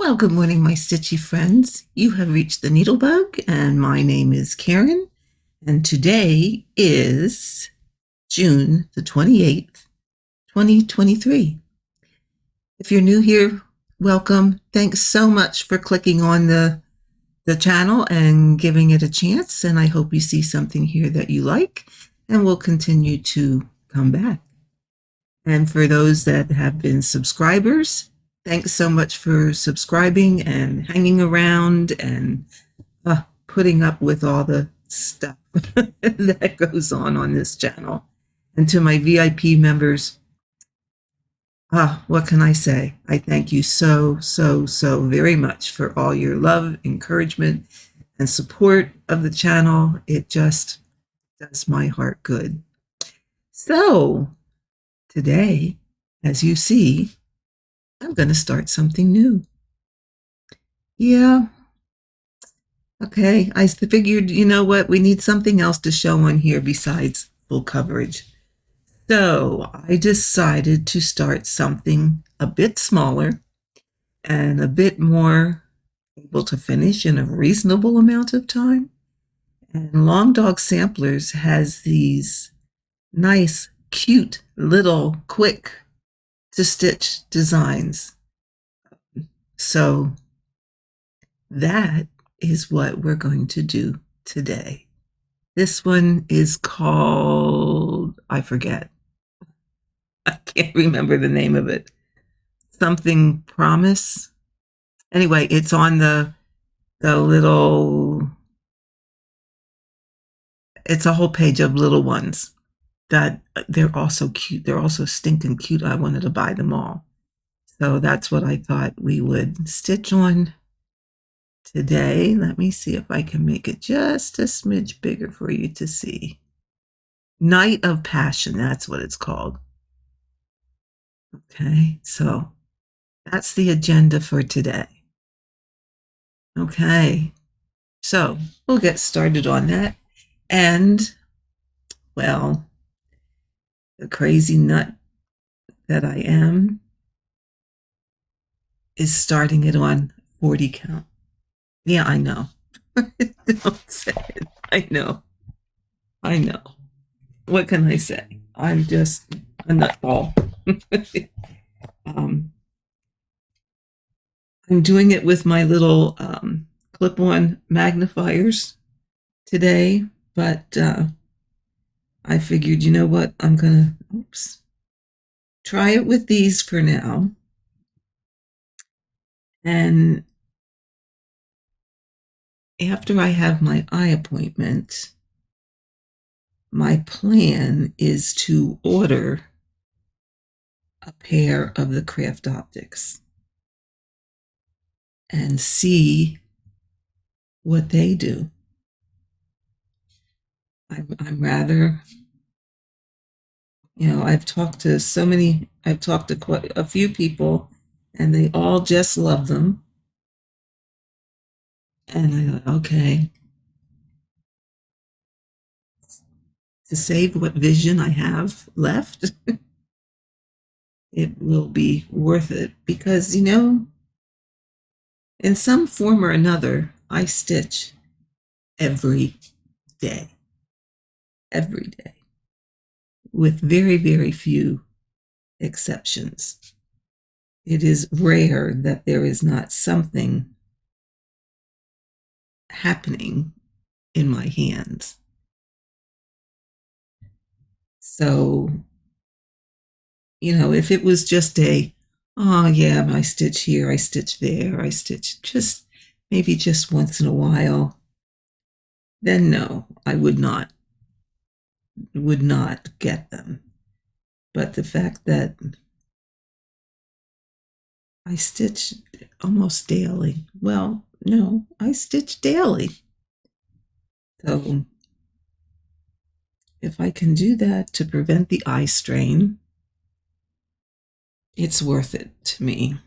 Well, good morning, my stitchy friends. You have reached the NeedleBugg, and my name is Karen, and today is June the 28th, 2023. If you're new here, welcome. Thanks so much for clicking on the channel and giving it a chance, and I hope you see something here that you like, and we'll continue to come back. And for those that have been subscribers, thanks so much for subscribing and hanging around and putting up with all the stuff that goes on this channel. And to my VIP members, what can I say? I thank you so very much for all your love, encouragement, and support of the channel. It just does my heart good. So today, as you see, I'm going to start something new. Yeah. Okay, I figured, you know what, we need something else to show on here besides full coverage. So I decided to start something a bit smaller and a bit more able to finish in a reasonable amount of time. And Long Dog Samplers has these nice, cute, little, quick to stitch designs. So that is what we're going to do today. This one is called, I forget. I can't remember the name of it. Something Promise. Anyway, it's on the little, it's a whole page of little ones that they're also cute. They're also stinking cute. I wanted to buy them all. So that's what I thought we would stitch on today. Let me see if I can make it just a smidge bigger for you to see. Night of Passion, that's what it's called. Okay, so that's the agenda for today. Okay, so we'll get started on that. And, well, the crazy nut that I am is starting it on 40 count. Yeah, I know. Don't say it. I know. What can I say? I'm just a nutball. I'm doing it with my little clip-on magnifiers today, but I figured, you know what, I'm gonna try it with these for now. And after I have my eye appointment, my plan is to order a pair of the Craft Optics and see what they do. I'm rather, you know, I've talked to quite a few people, and they all just love them. And I thought, okay, to save what vision I have left, it will be worth it because, you know, in some form or another, I stitch every day, with very few exceptions. It is rare that there is not something happening in my hands. So, you know, if it was just oh yeah, I stitch here, I stitch there, I stitch maybe just once in a while, then no, I would not get them. But the fact that I stitch almost daily, well, no, I stitch daily. So if I can do that to prevent the eye strain, it's worth it to me.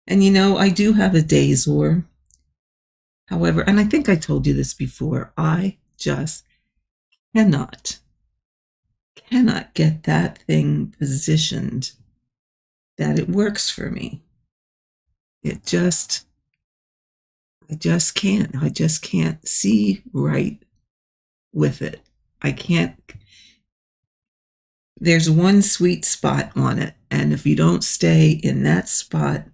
And you know, I do have a days war. However, and I think I told you this before, I just cannot get that thing positioned that it works for me. It just, I just can't. I just can't see right with it. I can't. There's one sweet spot on it. And if you don't stay in that spot,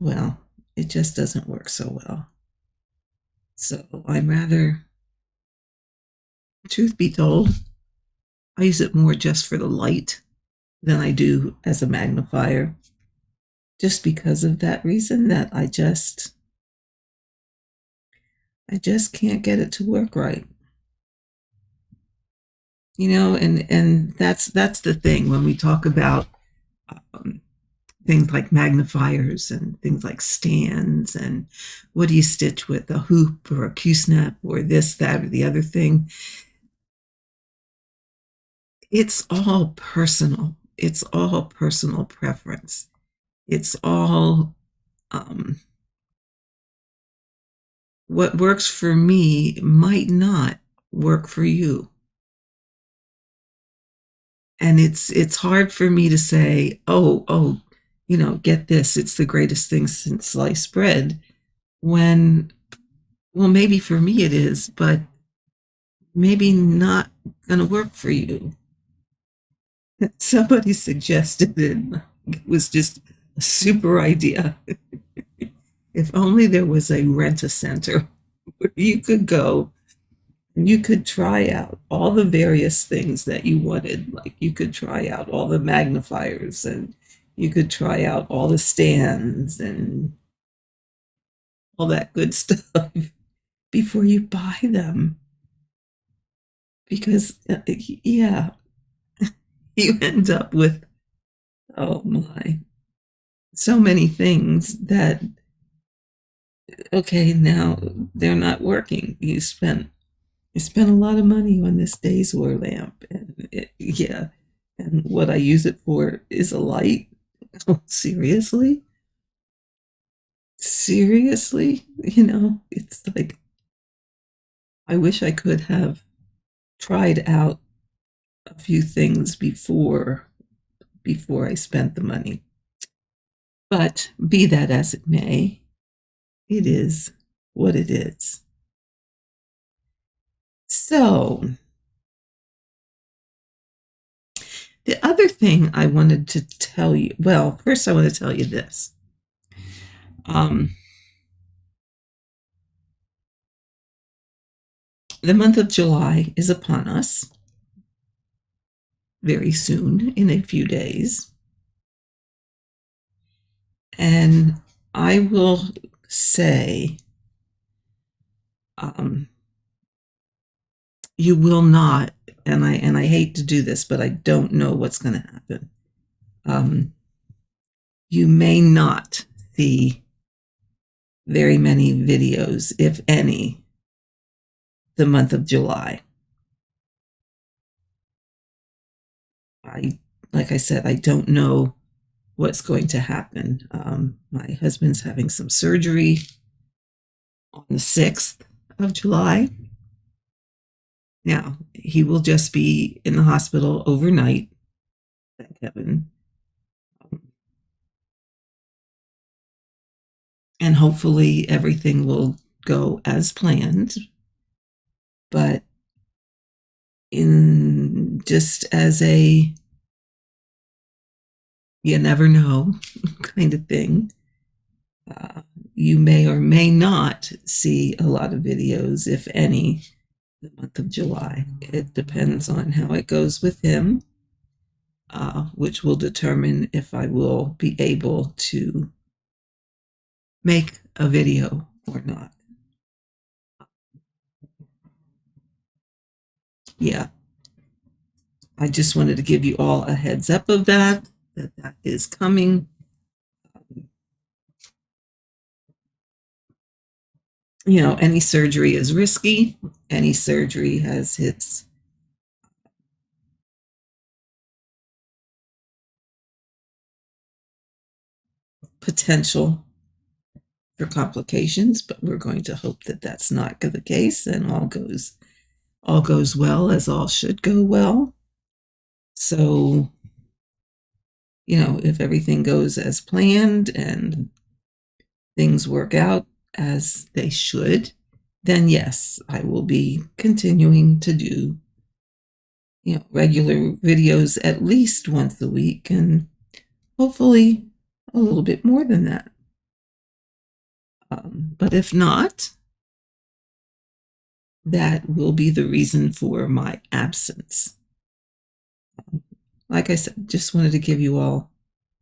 well, it just doesn't work so well. So I'm rather, truth be told, I use it more just for the light than I do as a magnifier, just because of that reason that I just can't get it to work right. And that's the thing when we talk about um, things like magnifiers and things like stands and what do you stitch with, a hoop or a Q-snap or this, that, or the other thing. It's all personal. It's all personal preference. It's all what works for me might not work for you. And it's hard for me to say, oh, get this, it's the greatest thing since sliced bread, when, well, maybe for me it is, but maybe not gonna work for you. Somebody suggested it. It was just a super idea. If only there was a rent-a-center where you could go and you could try out all the various things that you wanted. Like you could try out all the magnifiers and you could try out all the stands and all that good stuff before you buy them. Because, yeah, you end up with, oh my, so many things that, okay, now they're not working. You spent a lot of money on this Dazor lamp, and yeah, and what I use it for is a light. Oh, seriously? Seriously? It's like I wish I could have tried out a few things before I spent the money. But be that as it may, it is what it is. So, the other thing I wanted to tell you, well, first I want to tell you this. The month of July is upon us very soon, in a few days. And I will say, you will not, and I hate to do this, but I don't know what's going to happen. You may not see very many videos, if any, the month of July. Like I said, I don't know what's going to happen. My husband's having some surgery on the 6th of July. Now, he will just be in the hospital overnight, thank heaven. And hopefully everything will go as planned. But in just as a you never know kind of thing, you may or may not see a lot of videos, if any, the month of July. It depends on how it goes with him, which will determine if I will be able to make a video or not. Yeah, I just wanted to give you all a heads up of that is coming. Any surgery is risky. Any surgery has its potential for complications, but we're going to hope that that's not the case and all goes well, as all should go well. So if everything goes as planned and things work out as they should, then yes, I will be continuing to do, regular videos at least once a week, and hopefully a little bit more than that. But if not, that will be the reason for my absence. Like I said, just wanted to give you all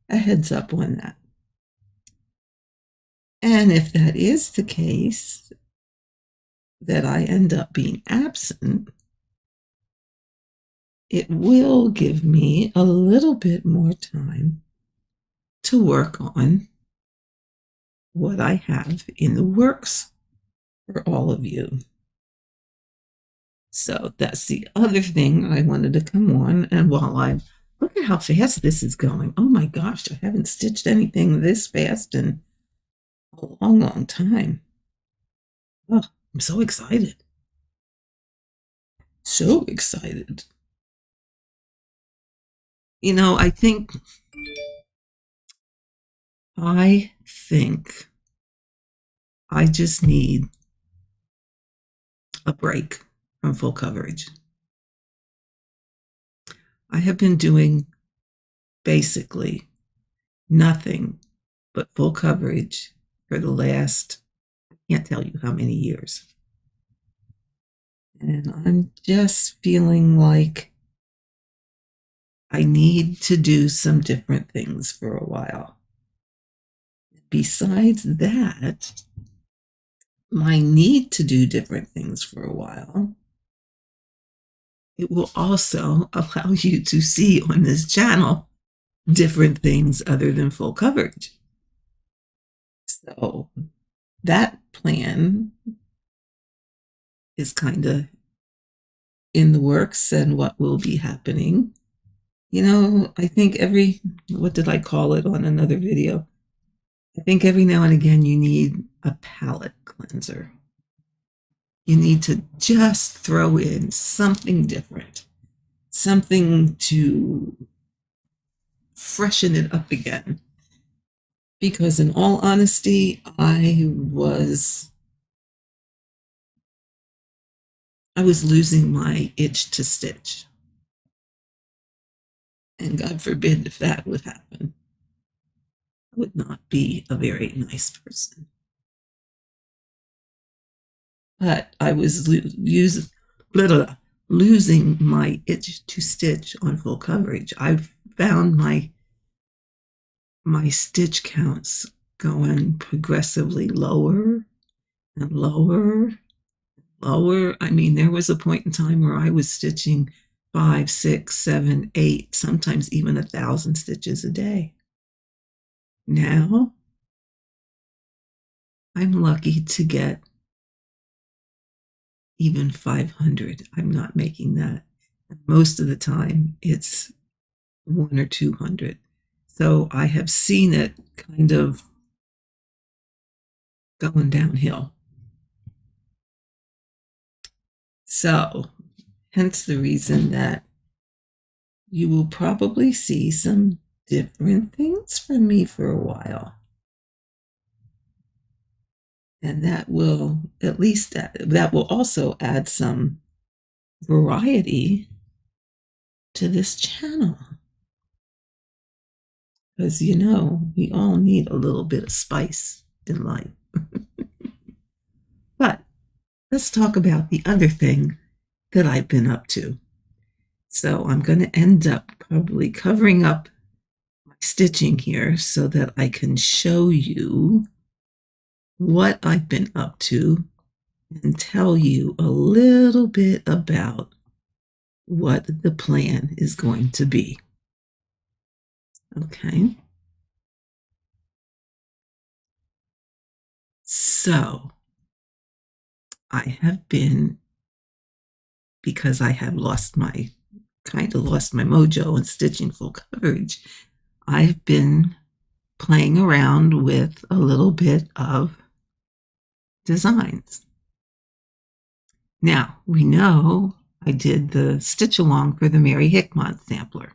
a heads up on that. And if that is the case, that I end up being absent, it will give me a little bit more time to work on what I have in the works for all of you. So that's the other thing I wanted to come on. And look at how fast this is going. Oh my gosh, I haven't stitched anything this fast in a long, long time. Oh, I'm so excited. So excited. I think I just need a break from full coverage. I have been doing basically nothing but full coverage for the last, I can't tell you how many years. And I'm just feeling like I need to do some different things for a while. Besides that, my need to do different things for a while, it will also allow you to see on this channel different things other than full coverage. So that plan is kind of in the works and what will be happening. I think what did I call it on another video? I think every now and again you need a palette cleanser. You need to just throw in something different, something to freshen it up again. Because in all honesty, I was losing my itch to stitch. And God forbid if that would happen. I would not be a very nice person. But I was losing my itch to stitch on full coverage. I've found my stitch counts going progressively lower and lower, lower. I mean, there was a point in time where I was stitching 5, 6, 7, 8, sometimes even 1,000 stitches a day. Now, I'm lucky to get even 500. I'm not making that. Most of the time, it's 100 or 200. So I have seen it kind of going downhill. So, hence the reason that you will probably see some different things from me for a while. And that will, at least, that will also add some variety to this channel. Because, we all need a little bit of spice in life. But let's talk about the other thing that I've been up to. So I'm going to end up probably covering up my stitching here so that I can show you what I've been up to and tell you a little bit about what the plan is going to be. Okay. So I have been, because I have kind of lost my mojo in stitching full coverage, I've been playing around with a little bit of designs. Now, we know I did the stitch along for the Mary Hickmott sampler.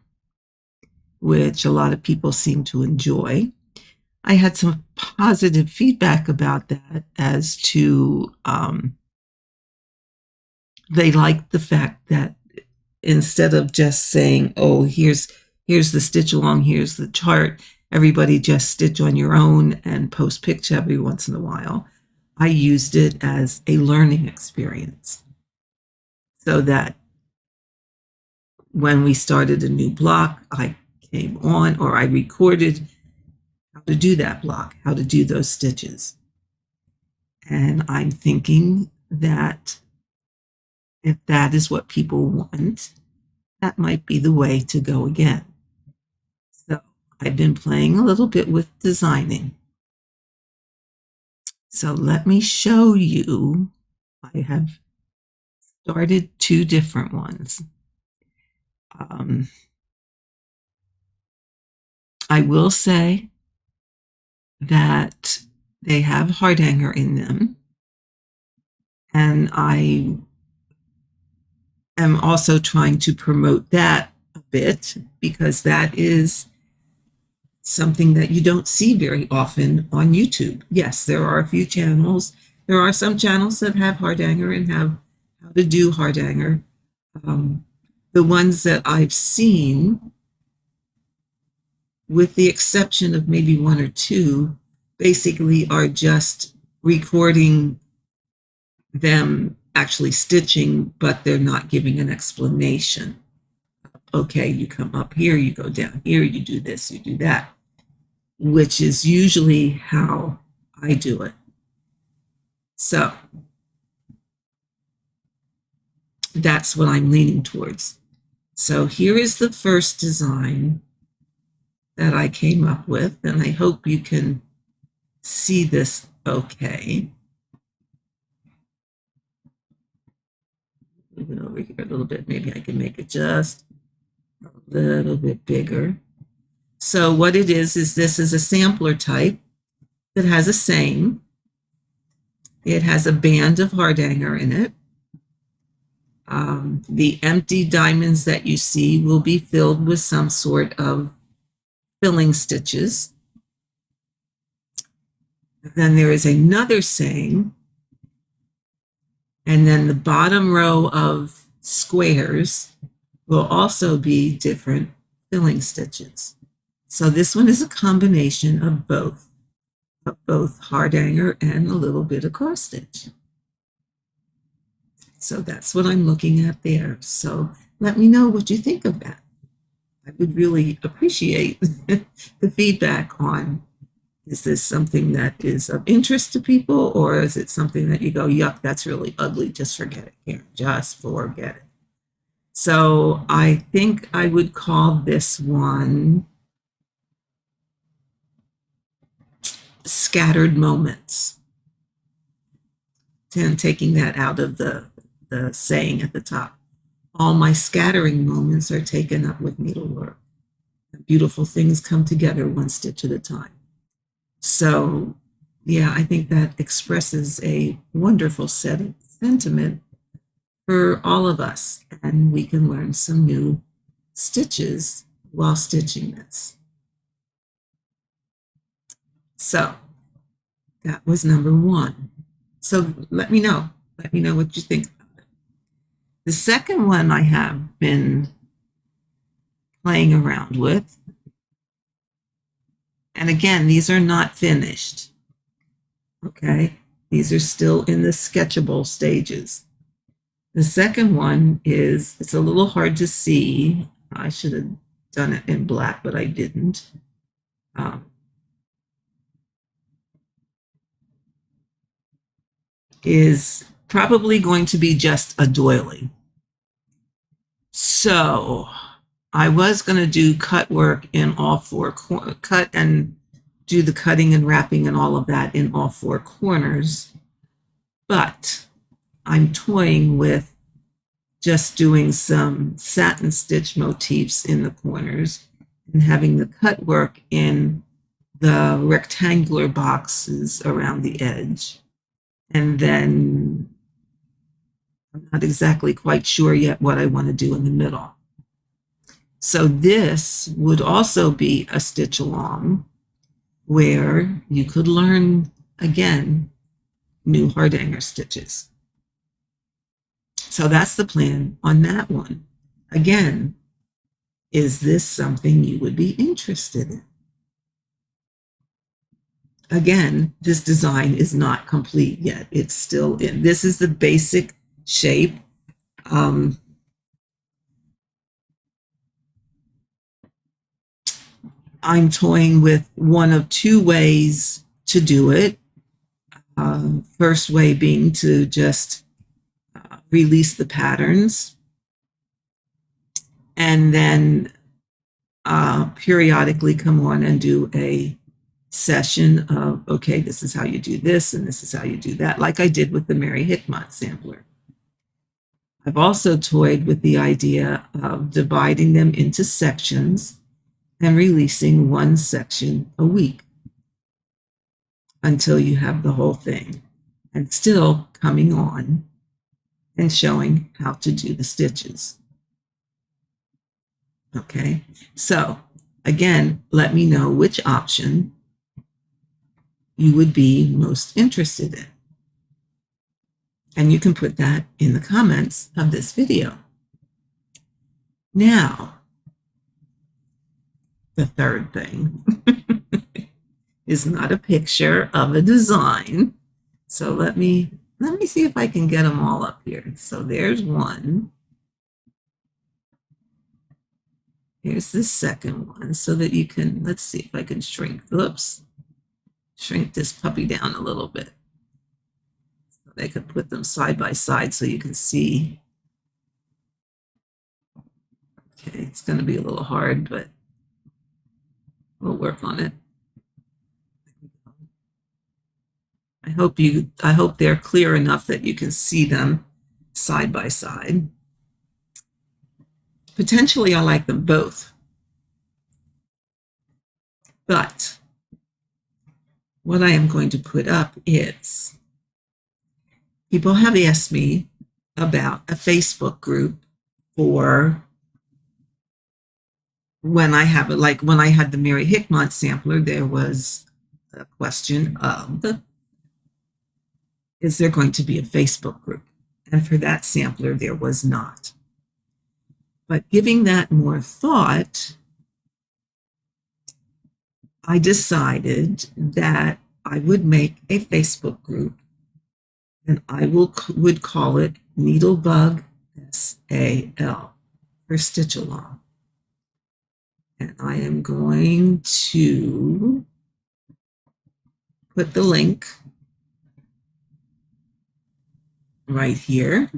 which a lot of people seem to enjoy. I had some positive feedback about that as to they liked the fact that instead of just saying, oh, here's the stitch along, here's the chart, everybody just stitch on your own and post picture every once in a while. I used it as a learning experience so that when we started a new block, I came on or I recorded how to do that block, how to do those stitches. And I'm thinking that if that is what people want, that might be the way to go again. So I've been playing a little bit with designing. So let me show you. I have started 2 different ones. I will say that they have heart hanger in them. And I am also trying to promote that a bit because that is something that you don't see very often on YouTube. Yes, there are a few channels. There are some channels that have heart hanger and have how to do heart hanger. The ones that I've seen, with the exception of maybe 1 or 2, basically are just recording them actually stitching, but they're not giving an explanation. Okay, you come up here, you go down here, you do this, you do that, which is usually how I do it. So that's what I'm leaning towards. So here is the first design that I came up with, and I hope you can see this okay. Move it over here a little bit. Maybe I can make it just a little bit bigger. So what it is this is a sampler type that has a saying. It has a band of heart hanger in it. The empty diamonds that you see will be filled with some sort of filling stitches. Then there is another saying, and then the bottom row of squares will also be different filling stitches. So this one is a combination of both heart hanger and a little bit of cross stitch. So that's what I'm looking at there. So let me know what you think of that. I would really appreciate the feedback on, is this something that is of interest to people, or is it something that you go, yuck, that's really ugly, just forget it, Karen, just forget it. So I think I would call this one Scattered Moments. And taking that out of the saying at the top. All my scattering moments are taken up with needlework. Beautiful things come together one stitch at a time. So, yeah, I think that expresses a wonderful sentiment for all of us, and we can learn some new stitches while stitching this. So that was number 1. So let me know what you think about it. The second one I have been playing around with, and again, these are not finished. Okay, these are still in the sketchable stages. The second one is, it's a little hard to see. I should have done it in black, but I didn't. Is probably going to be just a doily. So I was going to do cut work in all 4 cut and do the cutting and wrapping and all of that in all 4 corners, but I'm toying with just doing some satin stitch motifs in the corners and having the cut work in the rectangular boxes around the edge. And then I'm not exactly quite sure yet what I want to do in the middle. So this would also be a stitch along where you could learn, again, new hardanger stitches. So that's the plan on that one. Again, is this something you would be interested in? Again, this design is not complete yet. It's still in. This is the basic shape. I'm toying with one of two ways to do it. First way being to just release the patterns and then periodically come on and do a session of, okay, this is how you do this and this is how you do that, like I did with the Mary Hickmott sampler. I've also toyed with the idea of dividing them into sections and releasing one section a week until you have the whole thing, and still coming on and showing how to do the stitches. Okay, so again, let me know which option you would be most interested in. And you can put that in the comments of this video. Now, the third thing is not a picture of a design. So let me see if I can get them all up here. So there's one. Here's the second one so that you can, let's see if I can shrink this puppy down a little bit. So they could put them side by side so you can see. Okay, it's going to be a little hard, but we'll work on it. I hope they're clear enough that you can see them side by side. Potentially, I like them both. But what I am going to put up is, people have asked me about a Facebook group for when I have it, like when I had the Mary Hickmott sampler, there was a question of, is there going to be a Facebook group? And for that sampler, there was not. But giving that more thought, I decided that I would make a Facebook group and I would call it NeedleBugg SAL for Stitch Along. And I am going to put the link right here.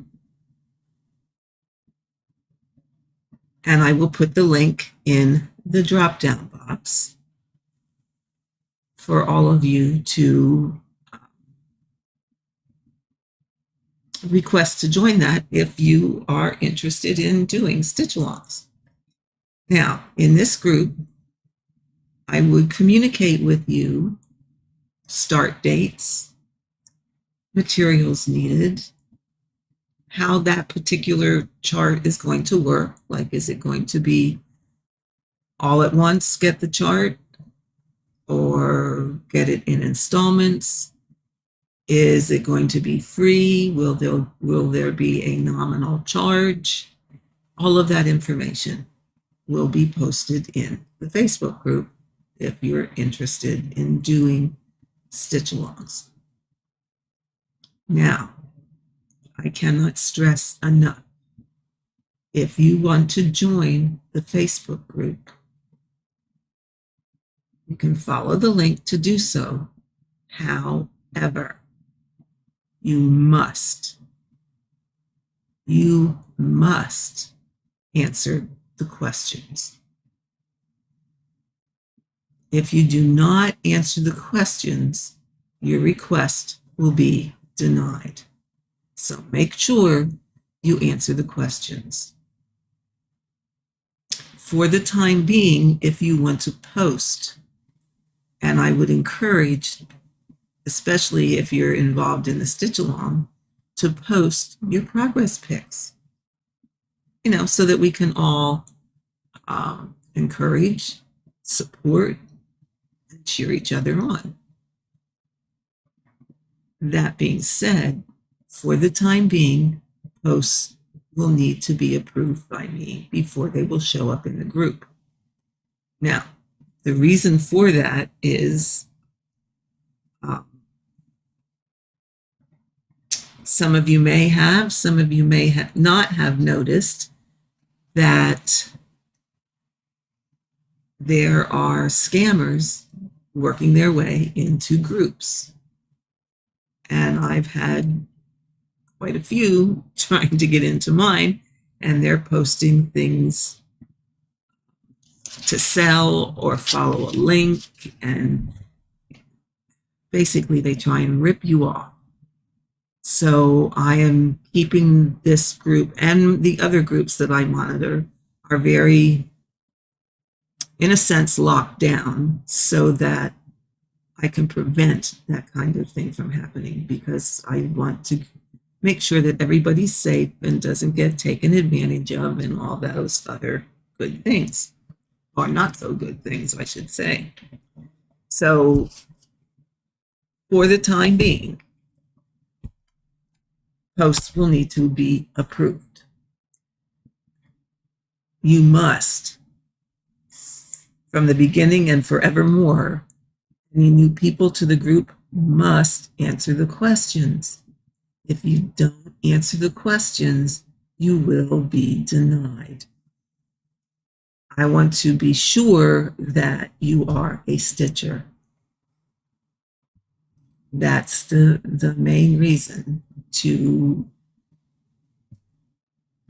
And I will put the link in the drop-down box for all of you to request to join that if you are interested in doing stitch-alongs. Now, in this group, I would communicate with you start dates, materials needed, how that particular chart is going to work. Like, is it going to be all at once, get the chart, or get it in installments? Is it going to be free? Will there be a nominal charge? All of that information will be posted in the Facebook group if you're interested in doing stitch-alongs. Now, I cannot stress enough, if you want to join the Facebook group, you can follow the link to do so. However, you must answer the questions. If you do not answer the questions, your request will be denied. So make sure you answer the questions. For the time being, if you want to post, and I would encourage, especially if you're involved in the stitch-along, to post your progress pics, so that we can all encourage, support, and cheer each other on. That being said, for the time being, posts will need to be approved by me before they will show up in the group. Now, the reason for that is some of you may have, some of you may not have noticed that there are scammers working their way into groups. And I've had quite a few trying to get into mine, and they're posting things to sell or follow a link, and basically they try and rip you off. So I am keeping this group and the other groups that I monitor are very, in a sense, locked down so that I can prevent that kind of thing from happening, because I want to make sure that everybody's safe and doesn't get taken advantage of and all those other good things, or not so good things, I should say. So for the time being, posts will need to be approved. You must, from the beginning and forevermore, any new people to the group must answer the questions. If you don't answer the questions, you will be denied. I want to be sure that you are a stitcher. That's the main reason to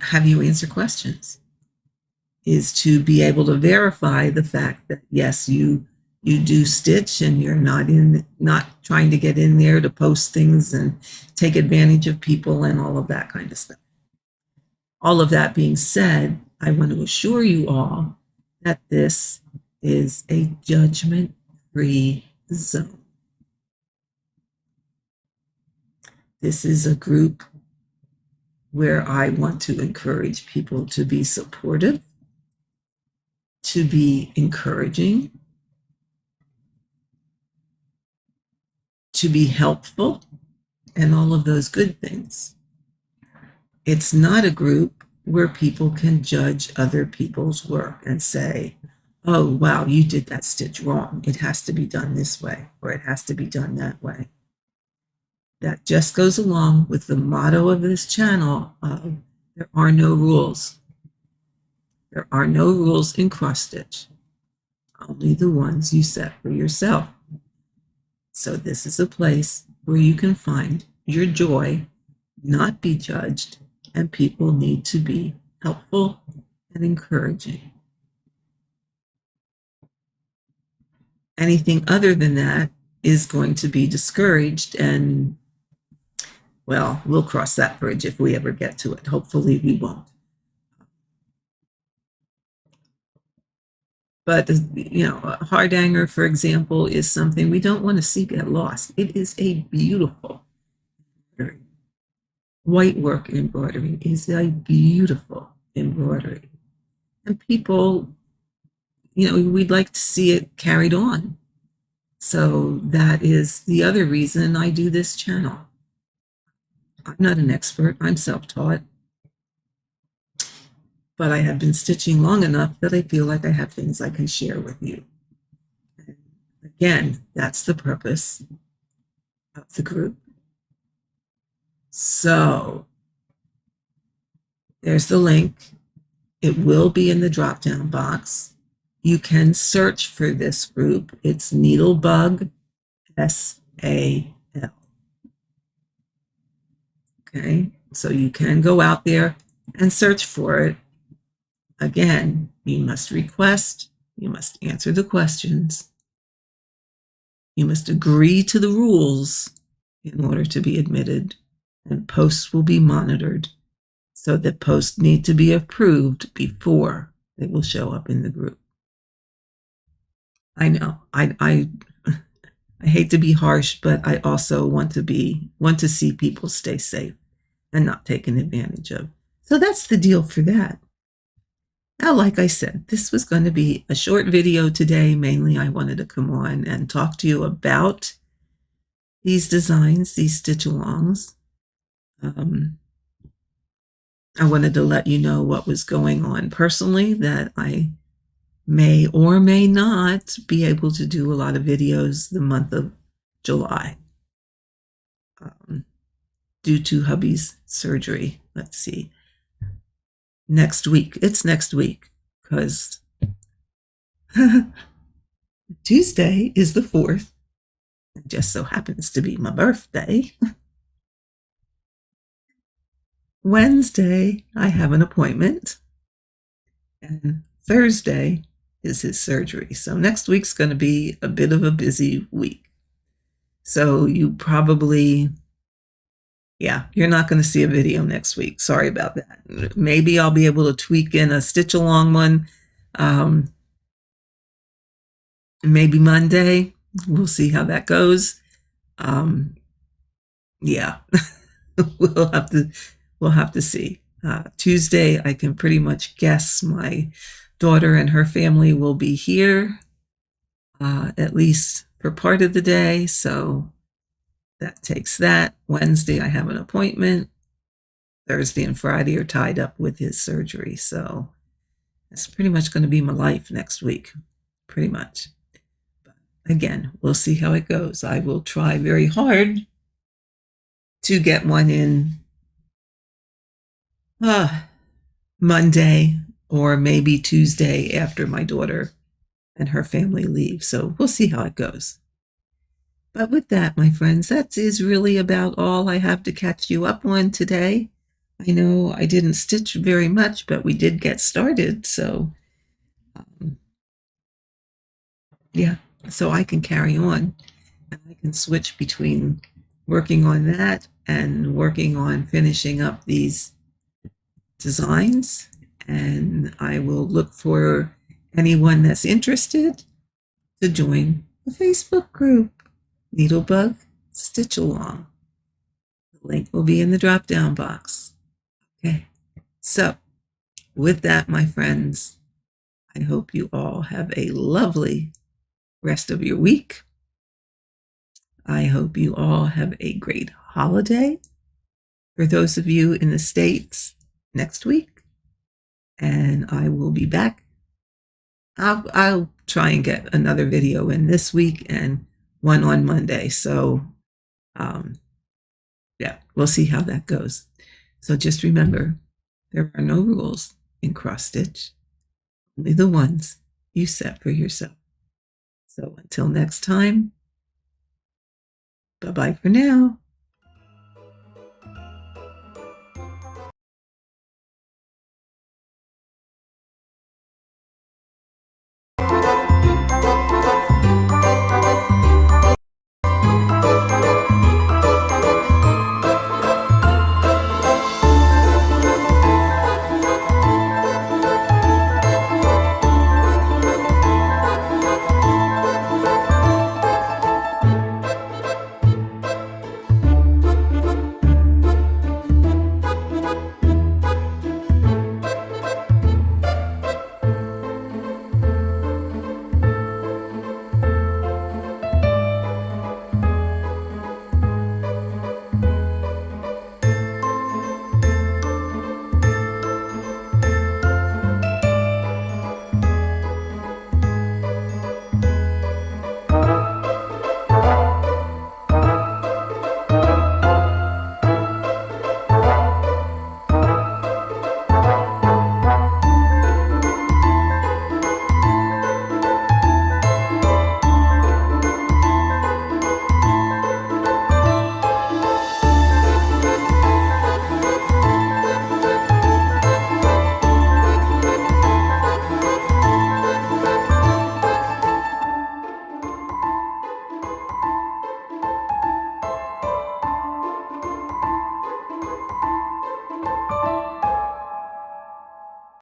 have you answer questions, is to be able to verify the fact that yes, you do stitch and you're not trying to get in there to post things and take advantage of people and all of that kind of stuff. All of that being said, I want to assure you all that this is a judgment-free zone. This is a group where I want to encourage people to be supportive, to be encouraging, to be helpful, and all of those good things. It's not a group where people can judge other people's work and say, oh, wow, you did that stitch wrong. It has to be done this way, or it has to be done that way. That just goes along with the motto of this channel of there are no rules. There are no rules in cross stitch, only the ones you set for yourself. So this is a place where you can find your joy, not be judged, and people need to be helpful and encouraging. Anything other than that is going to be discouraged, and well, we'll cross that bridge if we ever get to it. Hopefully we won't. But, you know, a hardanger, for example, is something we don't want to see get lost. It is a beautiful embroidery. White work embroidery is a beautiful embroidery. And people, you know, we'd like to see it carried on. So that is the other reason I do this channel. I'm not an expert, I'm self-taught. But I have been stitching long enough that I feel like I have things I can share with you. And again, that's the purpose of the group. So there's the link. It will be in the drop-down box. You can search for this group. It's NeedleBugg SAL. Okay, so you can go out there and search for it. Again, you must request, you must answer the questions, you must agree to the rules in order to be admitted, and posts will be monitored so that posts need to be approved before they will show up in the group. I know, I hate to be harsh, but I also want to see people stay safe and not taken advantage of. So that's the deal for that. Now, like I said, this was going to be a short video today. Mainly, I wanted to come on and talk to you about these designs, these stitch-alongs. I wanted to let you know what was going on personally, that I may or may not be able to do a lot of videos the month of July due to hubby's surgery. Let's see. Next week. It's next week because Tuesday is the 4th. It just so happens to be my birthday. Wednesday, I have an appointment. And Thursday is his surgery. So next week's going to be a bit of a busy week. So you probably, you're not going to see a video next week. Sorry about that. Maybe I'll be able to tweak in a stitch along one. Maybe Monday. We'll see how that goes. Yeah, we'll have to see. Tuesday, I can pretty much guess my daughter and her family will be here, at least for part of the day. So that takes that. Wednesday, I have an appointment. Thursday and Friday are tied up with his surgery. So that's pretty much going to be my life next week, pretty much. But again, we'll see how it goes. I will try very hard to get one in Monday or maybe Tuesday after my daughter and her family leave. So we'll see how it goes. But with that, my friends, that is really about all I have to catch you up on today. I know I didn't stitch very much, but we did get started. So, so I can carry on. I can switch between working on that and working on finishing up these designs. And I will look for anyone that's interested to join the Facebook group, NeedleBugg Stitch Along. The link will be in the drop-down box. Okay, so with that, my friends, I hope you all have a lovely rest of your week. I hope you all have a great holiday. For those of you in the States, next week. And I will be back. I'll try and get another video in this week and one on Monday. So, we'll see how that goes. So just remember, there are no rules in cross stitch, only the ones you set for yourself. So until next time, bye-bye for now.